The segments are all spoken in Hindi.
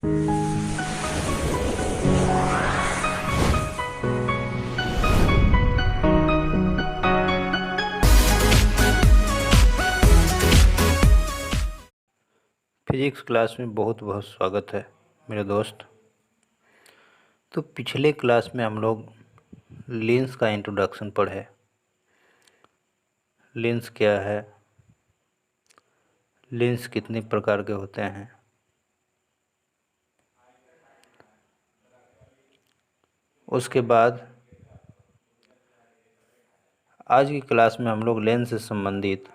फिजिक्स क्लास में बहुत बहुत स्वागत है मेरे दोस्त। तो पिछले क्लास में हम लोग लेंस का इंट्रोडक्शन पढ़े। लेंस क्या है, लेंस कितने प्रकार के होते हैं, उसके बाद आज की क्लास में हम लोग लेंस से संबंधित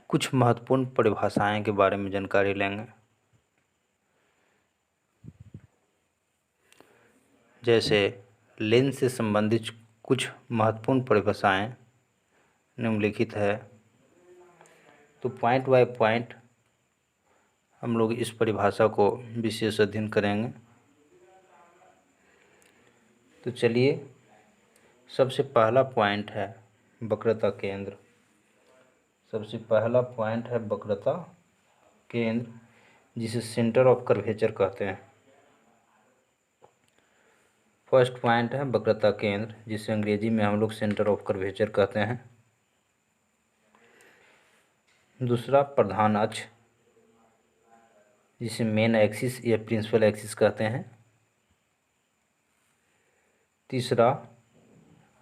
कुछ महत्वपूर्ण परिभाषाएं के बारे में जानकारी लेंगे। जैसे लेंस से संबंधित कुछ महत्वपूर्ण परिभाषाएं निम्नलिखित है। तो पॉइंट बाय पॉइंट हम लोग इस परिभाषा को विशेष अध्ययन करेंगे। तो चलिए, सबसे पहला पॉइंट है वक्रता केंद्र। सबसे पहला पॉइंट है वक्रता केंद्र, जिसे सेंटर ऑफ कर्वेचर कहते हैं। फर्स्ट पॉइंट है वक्रता केंद्र, जिसे अंग्रेजी में हम लोग सेंटर ऑफ कर्वेचर कहते हैं। दूसरा प्रधान अक्ष, जिसे मेन एक्सिस या प्रिंसिपल एक्सिस कहते हैं। तीसरा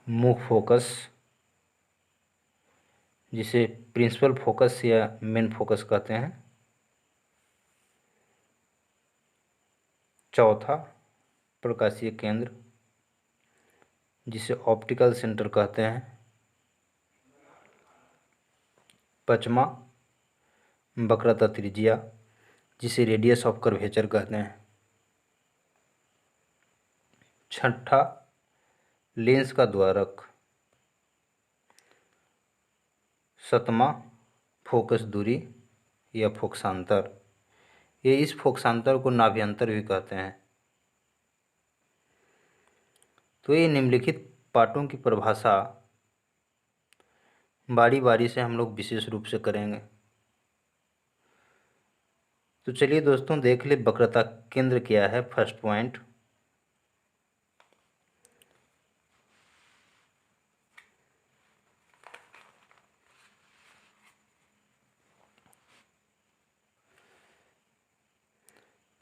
मुख्य फोकस, जिसे प्रिंसिपल फोकस या मेन फोकस कहते हैं। चौथा प्रकाशीय केंद्र, जिसे ऑप्टिकल सेंटर कहते हैं। पांचवा वक्रता त्रिज्या, जिसे रेडियस ऑफ कर्वेचर कहते हैं। छठा लेंस का द्वारक। सातवां फोकस दूरी या फोकसांतर, ये इस फोकसांतर को नाभ्यंतर भी कहते हैं। तो ये निम्नलिखित पाठों की परिभाषा बारी बारी से हम लोग विशेष रूप से करेंगे। तो चलिए दोस्तों, देख ले वक्रता केंद्र क्या है। फर्स्ट पॉइंट,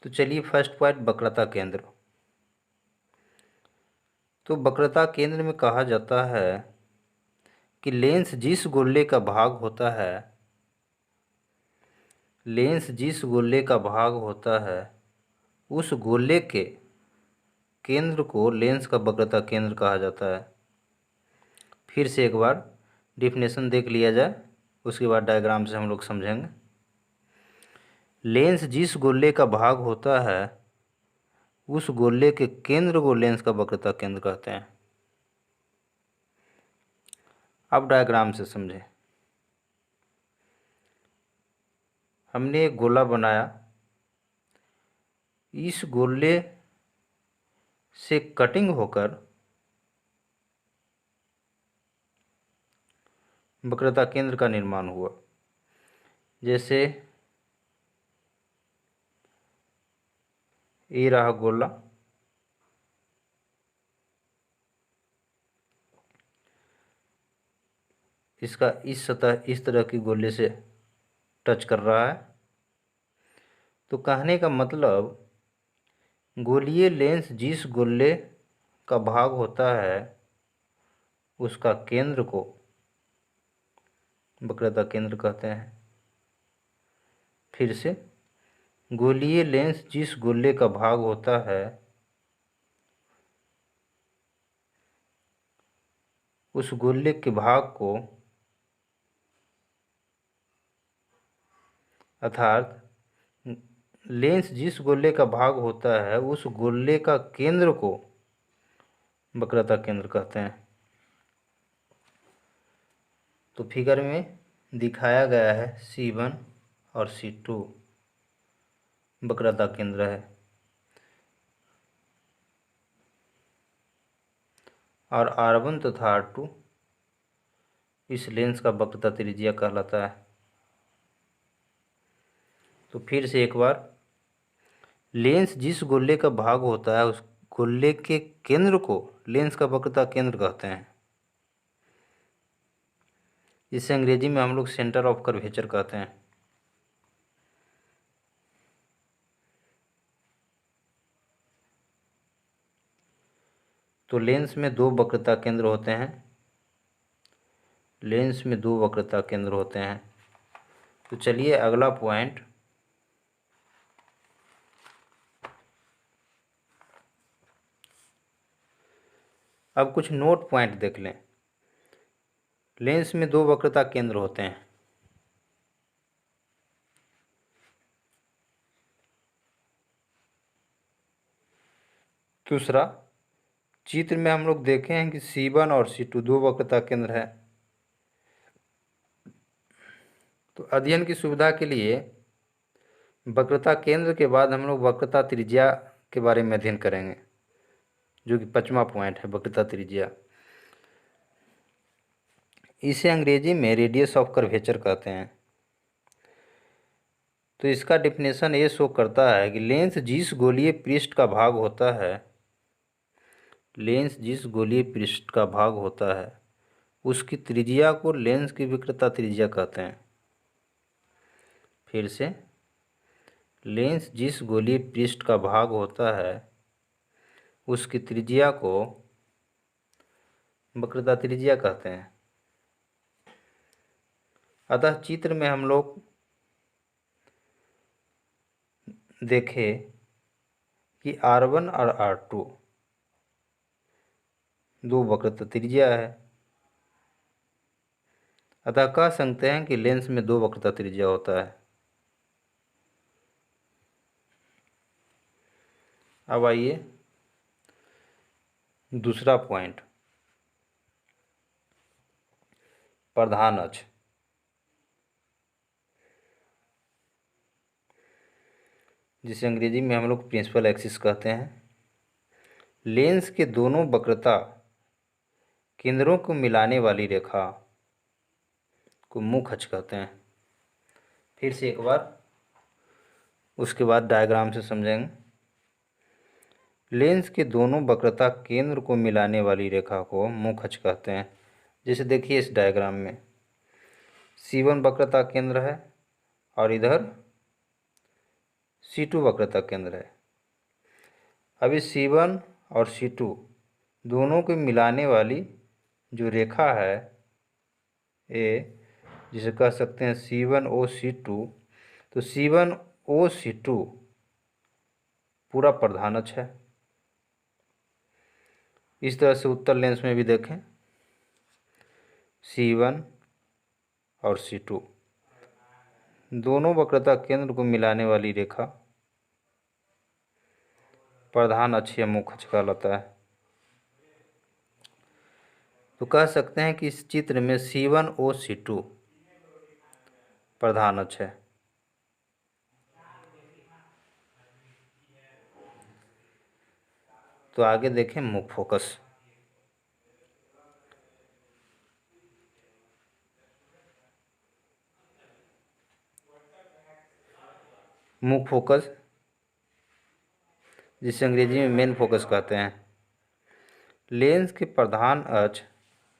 तो चलिए फर्स्ट पॉइंट वक्रता केंद्र। तो वक्रता केंद्र में कहा जाता है कि लेंस जिस गोले का भाग होता है, लेंस जिस गोले का भाग होता है उस गोले के केंद्र को लेंस का वक्रता केंद्र कहा जाता है। फिर से एक बार डिफिनेशन देख लिया जाए, उसके बाद डायग्राम से हम लोग समझेंगे। लेंस जिस गोले का भाग होता है उस गोले के केंद्र को लेंस का वक्रता केंद्र कहते हैं। अब डायग्राम से समझें। हमने एक गोला बनाया, इस गोले से कटिंग होकर वक्रता केंद्र का निर्माण हुआ। जैसे ये रहा गोला, इसका इस सतह इस तरह की गोले से टच कर रहा है। तो कहने का मतलब, गोलीय लेंस जिस गोले का भाग होता है उसका केंद्र को वक्रता केंद्र कहते हैं। फिर से, गोलीय लेंस जिस गोले का भाग होता है उस गोले के भाग को, अर्थात लेंस जिस गोले का भाग होता है उस गोले का केंद्र को वक्रता केंद्र कहते हैं। तो फिगर में दिखाया गया है C1 और C2 वक्रता केंद्र है, और R1 तथा R2 इस लेंस का वक्रता त्रिज्या कहलाता है। तो फिर से एक बार लेंस जिस गोले का भाग होता है उस गोले के केंद्र को लेंस का वक्रता केंद्र कहते हैं। इसे अंग्रेजी में हम लोग सेंटर ऑफ कर्वेचर कहते हैं। तो लेंस में दो वक्रता केंद्र होते हैं। लेंस में दो वक्रता केंद्र होते हैं। तो चलिए अगला पॉइंट, अब कुछ नोट पॉइंट देख लें। लेंस में दो वक्रता केंद्र होते हैं। दूसरा, चित्र में हम लोग देखे हैं कि C1 और C2 दो वक्रता केंद्र है। तो अध्ययन की सुविधा के लिए वक्रता केंद्र के बाद हम लोग वक्रता त्रिज्या के बारे में अध्ययन करेंगे, जो कि 5वां पॉइंट है, वक्रता त्रिज्या। इसे अंग्रेजी में रेडियस ऑफ कर्वेचर कहते हैं। तो इसका डिफिनेशन ये शो करता है कि लेंस जिस गोलीय पृष्ठ का भाग होता है, लेंस जिस गोलीय पृष्ठ का भाग होता है उसकी त्रिज्या को लेंस की वक्रता त्रिज्या कहते हैं। फिर से, लेंस जिस गोलीय पृष्ठ का भाग होता है उसकी त्रिज्या को वक्रता त्रिज्या कहते हैं। अतः चित्र में हम लोग देखें कि R1 और R2 दो वक्रता त्रिज्या है। अतः कह सकते हैं कि लेंस में दो वक्रता त्रिज्या होता है। अब आइए दूसरा पॉइंट, प्रधान अक्ष। जिसे अंग्रेजी में हम लोग प्रिंसिपल एक्सिस कहते हैं। लेंस के दोनों वक्रता केंद्रों को मिलाने वाली रेखा को मुख्य अक्ष कहते हैं। फिर से एक बार, उसके बाद डायग्राम से समझेंगे। लेंस के दोनों वक्रता केंद्र को मिलाने वाली रेखा को मुख्य अक्ष कहते हैं। जैसे देखिए इस डायग्राम में C1 वक्रता केंद्र है और इधर C2 वक्रता केंद्र है। अभी C1 और C2 दोनों को मिलाने वाली जो रेखा है ए, जिसे कह सकते हैं C1OC2, तो C1OC2 पूरा प्रधान अक्ष है। इस तरह से उत्तर लेंस में भी देखें, C1 और C2 दोनों वक्रता केंद्र को मिलाने वाली रेखा प्रधान अक्ष या मुख्य अक्ष कहलाता है। तो कह सकते हैं कि इस चित्र में C1OC2 प्रधान अक्ष है। तो आगे देखें मुख्य फोकस। मुख्य फोकस, जिसे अंग्रेजी में मेन फोकस कहते हैं, लेंस के प्रधान अक्ष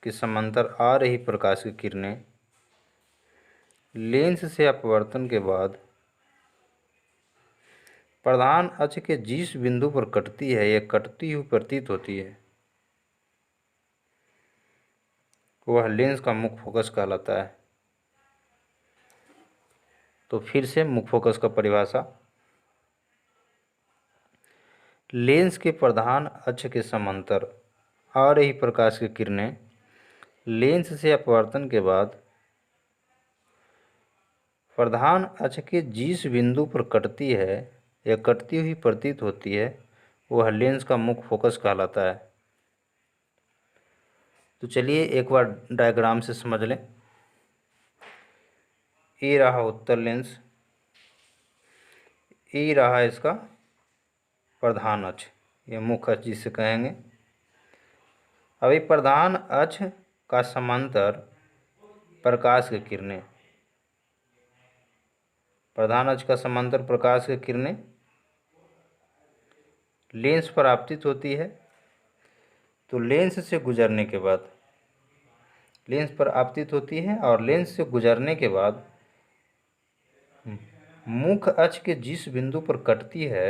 के समांतर आ रही प्रकाश की किरणें लेंस से अपवर्तन के बाद प्रधान अक्ष के जिस बिंदु पर कटती है या कटती हुई प्रतीत होती है वह लेंस का मुख्य फोकस कहलाता है। तो फिर से मुख्य फोकस का परिभाषा, लेंस के प्रधान अक्ष के समांतर आ रही प्रकाश की किरणें लेंस से अपवर्तन के बाद प्रधान अक्ष के जिस बिंदु पर कटती है या कटती हुई प्रतीत होती है वह लेंस का मुख्य फोकस कहलाता है। तो चलिए एक बार डायग्राम से समझ लें। ये रहा उत्तर लेंस, ये रहा इसका प्रधान अक्ष, ये मुख्य अक्ष जिसे कहेंगे। अभी प्रधान अक्ष का समांतर प्रकाश की किरणें, प्रधान अक्ष का समांतर प्रकाश की किरणें लेंस पर आपतित होती है तो लेंस से गुजरने के बाद, लेंस पर आपतित होती है और लेंस से गुजरने के बाद मुख्य अक्ष के जिस बिंदु पर कटती है,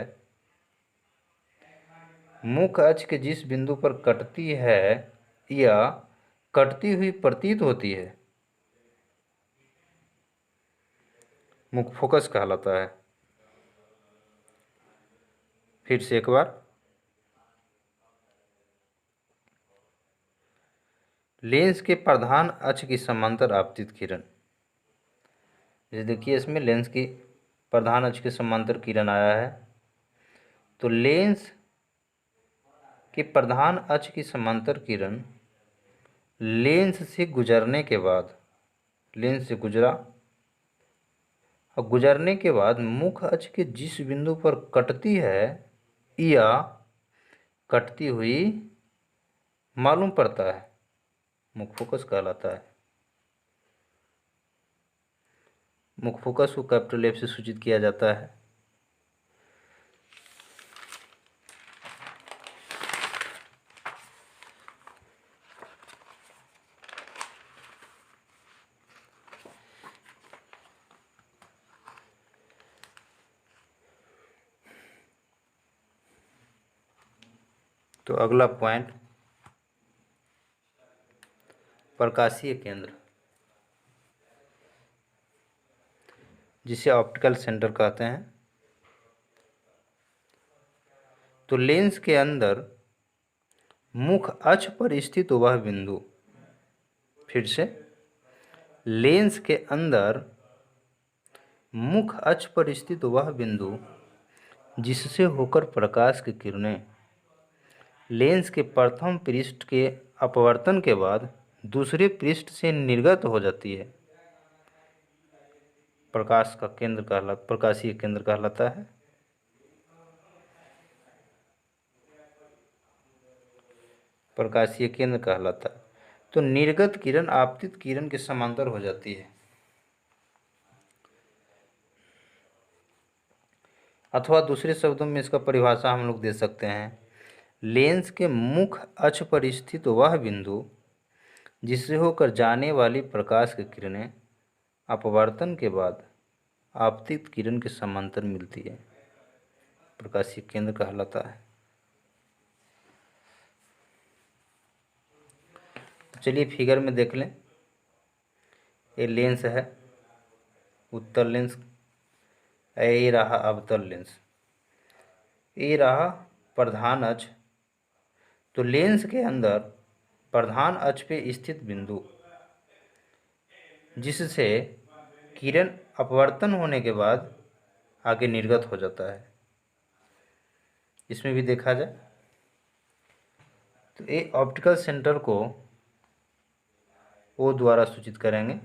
मुख्य अक्ष के जिस बिंदु पर कटती है या कटती हुई प्रतीत होती है, मुख्य फोकस कहलाता है। फिर से एक बार, लेंस के प्रधान अक्ष की समांतर आपतित किरण, जैसे देखिए इसमें लेंस की प्रधान अक्ष के समांतर किरण आया है, तो लेंस के प्रधान अक्ष की समांतर किरण लेंस से गुजरने के बाद, लेंस से गुजरा और गुजरने के बाद मुख्य अक्ष के जिस बिंदु पर कटती है या कटती हुई मालूम पड़ता है, मुख्य फोकस कहलाता है। मुख्य फोकस को कैपिटल एफ से सूचित किया जाता है। तो अगला पॉइंट, प्रकाशीय केंद्र, जिसे ऑप्टिकल सेंटर कहते हैं। तो लेंस के अंदर मुख्य अक्ष पर स्थित वह बिंदु, फिर से, लेंस के अंदर मुख्य अक्ष पर स्थित वह बिंदु जिससे होकर प्रकाश की किरणें लेंस के प्रथम पृष्ठ के अपवर्तन के बाद दूसरे पृष्ठ से निर्गत हो जाती है, प्रकाश का केंद्र कहलाता, प्रकाशीय केंद्र कहलाता है। प्रकाशीय केंद्र कहलाता है। तो निर्गत किरण आपतित किरण के समांतर हो जाती है, अथवा दूसरे शब्दों में इसका परिभाषा हम लोग दे सकते हैं, लेंस के मुख्य अक्ष पर स्थित वह बिंदु जिससे होकर जाने वाली प्रकाश की किरणें अपवर्तन के बाद आपतित किरण के समांतर मिलती है, प्रकाशीय केंद्र कहलाता है। चलिए फिगर में देख लें, ये लेंस है, उत्तल लेंस, ये रहा अवतल लेंस, ये रहा प्रधान अक्ष। तो लेंस के अंदर प्रधान अक्ष पे स्थित बिंदु जिससे किरण अपवर्तन होने के बाद आगे निर्गत हो जाता है, इसमें भी देखा जाए तो ये ऑप्टिकल सेंटर को ओ द्वारा सूचित करेंगे।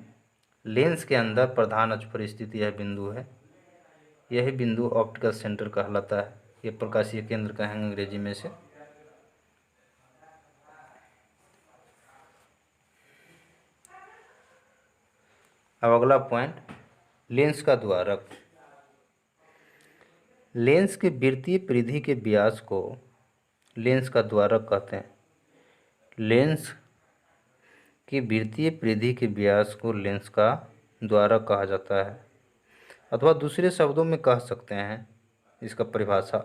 लेंस के अंदर प्रधान अक्ष पर स्थित यह बिंदु है, यही बिंदु ऑप्टिकल सेंटर कहलाता है, ये प्रकाशीय केंद्र कहेंगे अंग्रेजी में से। अब अगला पॉइंट, लेंस का द्वारक। लेंस के वृत्तीय परिधि के व्यास को लेंस का द्वारक कहते हैं। लेंस की वृत्तीय परिधि के व्यास को लेंस का द्वारक कहा जाता है, अथवा दूसरे शब्दों में कह सकते हैं इसका परिभाषा,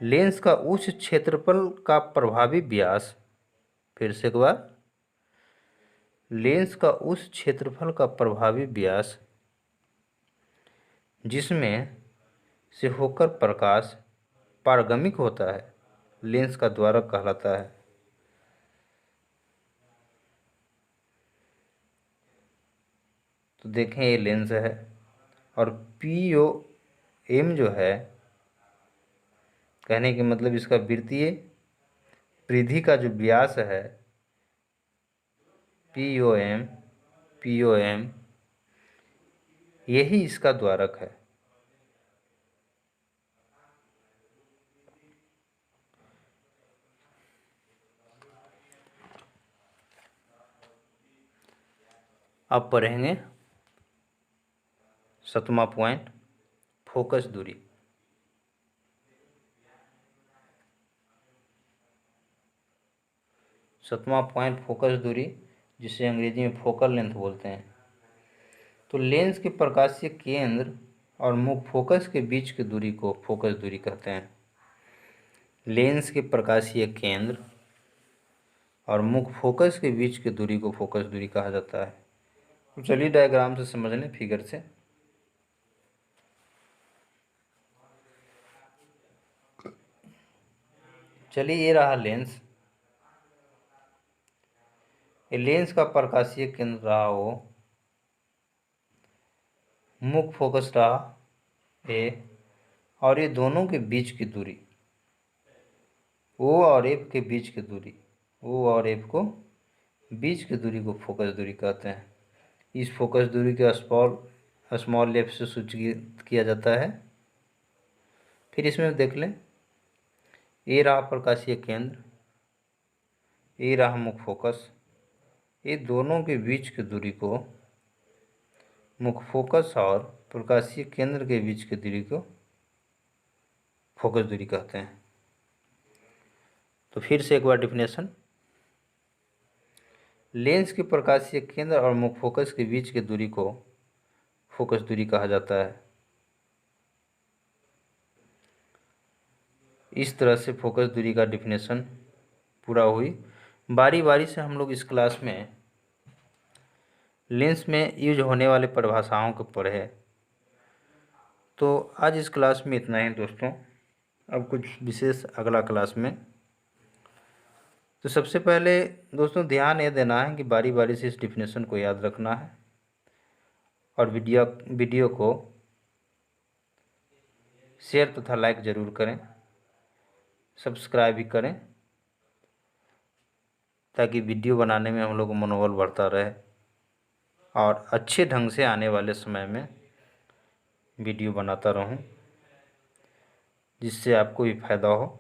लेंस का उस क्षेत्रफल का प्रभावी व्यास, फिर से एक बार, लेंस का उस क्षेत्रफल का प्रभावी व्यास जिसमें से होकर प्रकाश पारगमिक होता है, लेंस का द्वारक कहलाता है। तो देखें ये लेंस है और POM जो है, कहने के मतलब इसका वृत्तीय परिधि का जो व्यास है POM यही इसका द्वारक है। अब पढ़ेंगे 7वां पॉइंट, फोकस दूरी। 7वां पॉइंट फोकस दूरी, जिसे अंग्रेजी में फोकल लेंथ बोलते हैं। तो लेंस के प्रकाशीय केंद्र और मुख्य फोकस के बीच की दूरी को फोकस दूरी कहते हैं। लेंस के प्रकाशीय केंद्र और मुख्य फोकस के बीच की दूरी को फोकस दूरी कहा जाता है। तो चलिए डायग्राम से समझ लें, फिगर से। चलिए, ये रहा लेंस। ये लेंस का प्रकाशीय केंद्र रहा वो, मुख्य फोकस रहा ए, और ये दोनों के बीच की दूरी, ओ और एफ के बीच की दूरी, ओ और एफ को बीच की दूरी को फोकस दूरी कहते हैं। इस फोकस दूरी के स्मॉल एफ से सूचित किया जाता है। फिर इसमें देख लें, ये रहा प्रकाशीय केंद्र, ये रहा मुख्य फोकस, ये दोनों के बीच की दूरी को मुख्य फोकस और प्रकाशीय केंद्र के बीच की दूरी को फोकस दूरी कहते हैं। तो फिर से एक बार डिफिनेशन, लेंस के प्रकाशीय केंद्र और मुख्य फोकस के बीच की दूरी को फोकस दूरी कहा जाता है। इस तरह से फोकस दूरी का डिफिनेशन पूरा हुई। बारी बारी से हम लोग इस क्लास में लेंस में यूज होने वाले परिभाषाओं को पढ़े। तो आज इस क्लास में इतना ही दोस्तों। अब कुछ विशेष अगला क्लास में। तो सबसे पहले दोस्तों ध्यान ये देना है कि बारी बारी से इस डिफिनेशन को याद रखना है, और वीडियो को शेयर तथा लाइक ज़रूर करें, सब्सक्राइब भी करें, ताकि वीडियो बनाने में हम लोग को मनोबल बढ़ता रहे और अच्छे ढंग से आने वाले समय में वीडियो बनाता रहूं, जिससे आपको भी फायदा हो।